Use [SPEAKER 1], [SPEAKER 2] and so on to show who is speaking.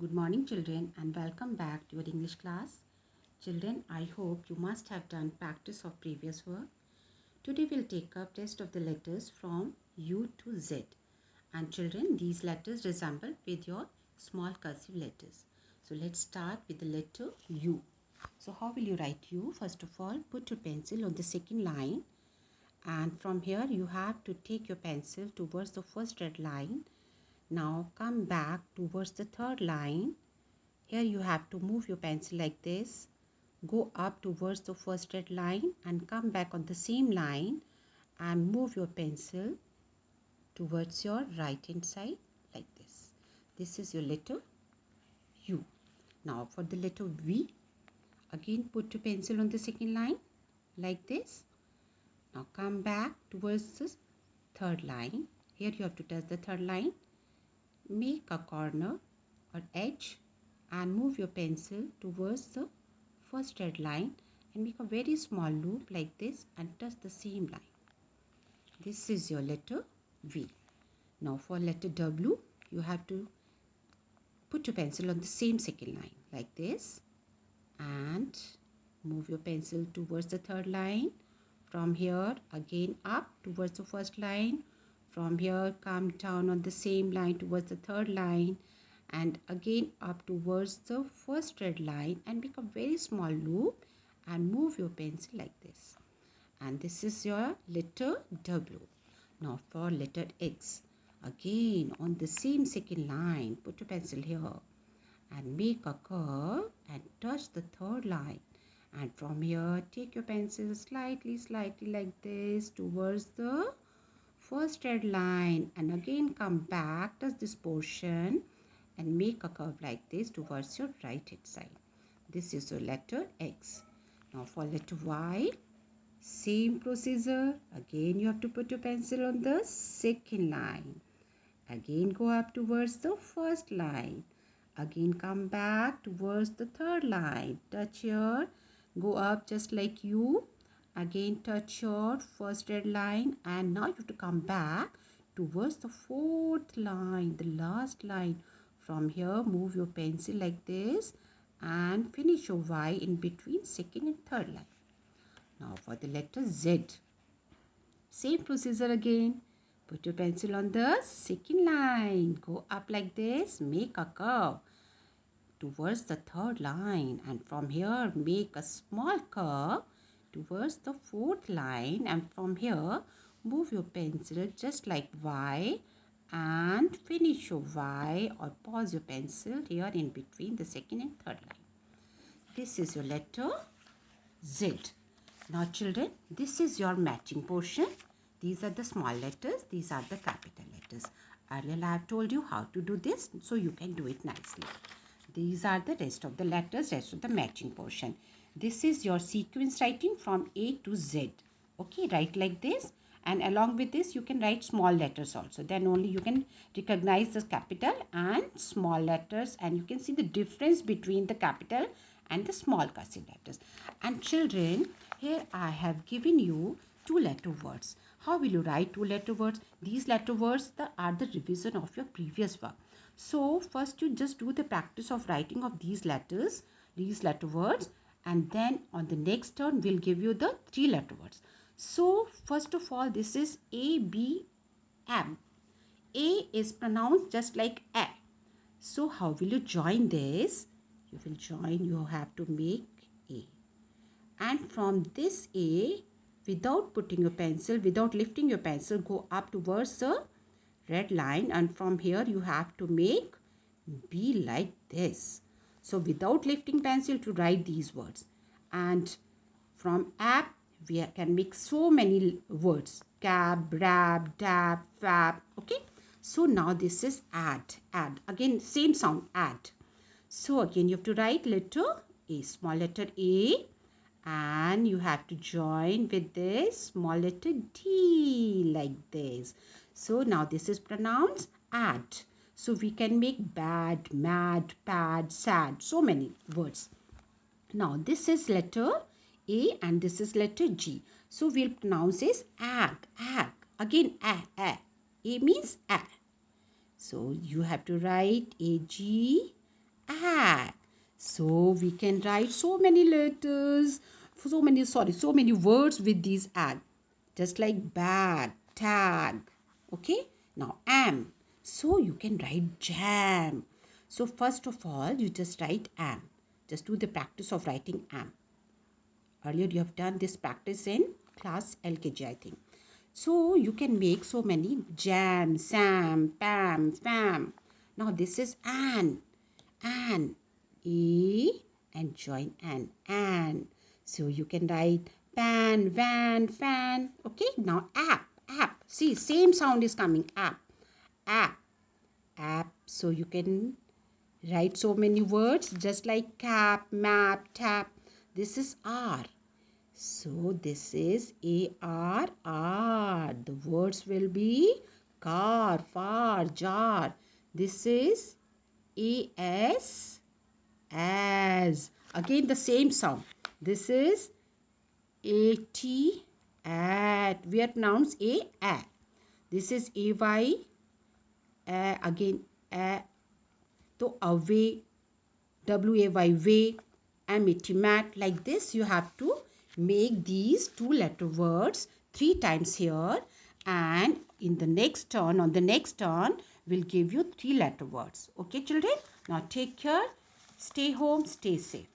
[SPEAKER 1] Good morning children and welcome back to your English class. Children, I hope you must have done practice of previous work. Today we'll take up test of the letters from U to Z. And children, these letters resemble with your small cursive letters. So let's start with the letter U. So how will you write U? First of all, put your pencil on the second line. And from here you have to take your pencil towards the first red line. Now come back towards the third line. Here you have to move your pencil like this. Go up towards the first red line and come back on the same line and move your pencil towards your right hand side like this. This is your letter U. Now for the letter V, again put your pencil on the second line like this. Now come back towards the third line. Here you have to touch the third line. Make a corner or edge and move your pencil towards the first red line and make a very small loop like this and touch the same line. This is your letter V. Now for letter W, you have to put your pencil on the same second line like this and move your pencil towards the third line. From here again up towards the first line. From here come down on the same line towards the third line and again up towards the first red line and make a very small loop and move your pencil like this. And this is your letter W. Now for letter X, again on the same second line, put your pencil here and make a curve and touch the third line. And from here take your pencil slightly like this towards the first red line and again come back, touch this portion and make a curve like this towards your right hand side. This is your letter X. Now for letter Y, same procedure. Again you have to put your pencil on the second line. Again go up towards the first line. Again come back towards the third line. Touch here. Go up just like U. Again touch your first red line and now you have to come back towards the fourth line, the last line. From here move your pencil like this and finish your Y in between second and third line. Now for the letter Z, same procedure again. Put your pencil on the second line, go up like this, make a curve towards the third line and from here make a small curve towards the fourth line and from here move your pencil just like Y and finish your Y or pause your pencil here in between the second and third line. This is your letter Z. Now children, this is your matching portion. These are the small letters, these are the capital letters. Earlier I have told you how to do this, so you can do it nicely. These are the rest of the letters, rest of the matching portion. This is your sequence writing from A to Z. Okay, write like this and along with this you can write small letters also. Then only you can recognize the capital and small letters and you can see the difference between the capital and the small cursive letters. And children, here I have given you two letter words. How will you write two letter words? These letter words are the revision of your previous work. So first you just do the practice of writing of these letter words and then on the next turn we'll give you the three letter words. So first of all this is A, B, M. A is pronounced just like A. So how will you join this? You will join, you have to make A. And from this A, without putting your pencil, without lifting your pencil, go up towards the red line and from here you have to make B like this. So without lifting pencil to write these words. And from app we can make so many words. Cab, rab, dab, fab. Okay. So now this is add. Add. Again same sound, add. So again you have to write letter A, small letter A. And you have to join with this small letter D like this. So now this is pronounced add. So we can make bad, mad, pad, sad, so many words. Now this is letter A and this is letter G. So we'll pronounce this ag, ag. Again a. A means a. So you have to write AG So we can write so many letters, so many words with these ag. Just like bag, tag. Okay. Now am. So you can write jam. So first of all, you just write am. Just do the practice of writing am. Earlier you have done this practice in class LKG, I think. So you can make so many jam, sam, pam, fam. Now this is an. E and join an. So you can write pan, van, fan. Okay, now app. See, same sound is coming, app. So you can write so many words just like cap, map, tap. This is R. So this is ARR. The words will be car, far, jar. This is AS, as. Again the same sound. This is AT, at. We are pronounced at. This is AY, again a. So away, WAY, way, mat. Like this you have to make these 2-letter words 3 times here, and in the next turn, on the next turn, we'll give you 3-letter words. Okay children, now take care, stay home, stay safe.